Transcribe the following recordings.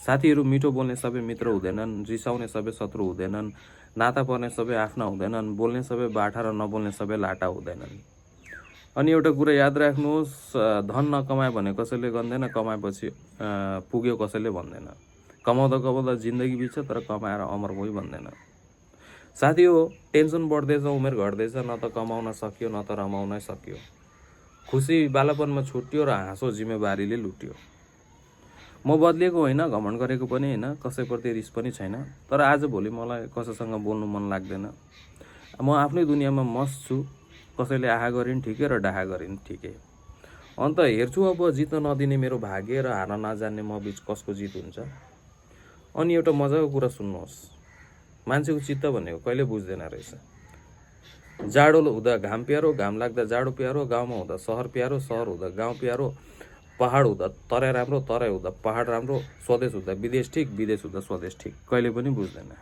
साथीहरू मिठो बोल्ने सबै मित्र हुँदैनन्, रिसाउने सबै शत्रु हुँदैनन्, नाता पर्ने सबै आफ्ना हुँदैनन्, बोल्ने सबै बाठा र नबोल्ने सबै लाटा हुँदैनन्। अनि एउटा कुरा याद राख्नुहोस्, धन नकमाए भने कसैले गर्दैन, कमाएपछि पुग्यो कसैले भन्दैन। कमाउँदा कमाउँदा जिन्दगी बित्छ, तर कमाएर अमर भई भन्दैन। साथी हो, टेन्सन बढ्दैछ, उमेर घट्दैछ, न त कमाउन सकियो न त रमाउनै सकियो। खुसी बालापनमा छुट्यो र हाँसो जिम्मेवारीले लुट्यो। म बदलिएको होइन, घमण्ड गरेको पनि होइन, कसैप्रति रिस पनि छैन, तर आजभोलि मलाई कसैसँग बोल्नु मन लाग्दैन। म आफ्नै दुनियाँमा मस्त छु, कसैले आहा गरिन् ठिकै र डाहा गरिन् ठिकै। अन्त हेर्छु अब जित्न नदिने मेरो भाग्य र हार्न नजान्ने म बिच कसको जित हुन्छ। अनि एउटा मजाको कुरा सुन्नुहोस्, मान्छेको चित्त भनेको कहिले बुझ्दैन रहेछ। जाडो हुँदा घाम प्यारो, घाम लाग्दा जाडो प्यारो, गाउँमा हुँदा सहर प्यारो, सहर हुँदा गाउँ प्यारो, पहाड हुँदा तराई राम्रो, तराई हुँदा पहाड राम्रो, स्वदेश हुँदा विदेश ठिक, विदेश हुँदा स्वदेश ठिक, कहिले पनि बुझ्दैन।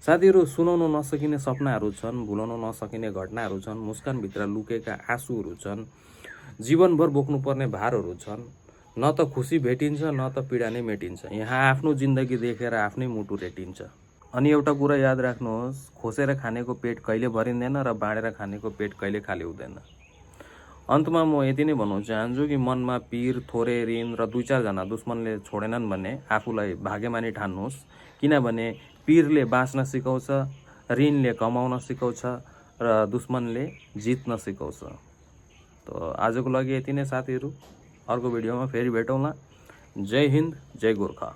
साथीहरू, सुनाउन नसकिने सपनाहरू छन्, भुलाउन नसकिने घटनाहरू छन्, मुस्कानभित्र लुकेका आँसुहरू छन्, जीवनभर बोक्नुपर्ने भारहरू छन्। न त खुसी भेटिन्छ न त पीडा नै मेटिन्छ। यहाँ आफ्नो जिन्दगी देखेर आफ्नै मुटु रेटिन्छ। अनि एउटा कुरा याद राख्नुहोस्, खोसेर खानेको पेट कहिले भरिँदैन र बाँडेर खानेको पेट कहिले खाली हुँदैन। अन्तमा म यति नै भन्न चाहन्छु कि मनमा पीर, थोरै ऋण र 2-4 जना दुश्मनले छोडेनन् भने आफूलाई भाग्यमानी ठान्नुहोस्, किनभने पीरले बाँच्न सिकाउँछ, ऋणले कमाउन सिकाउँछ र दुश्मनले जित्न सिकाउँछ। त आजको लागि यति नै साथीहरू, अर्को भिडियोमा फेरि भेटौँला। जय हिन्द, जय गोर्खा।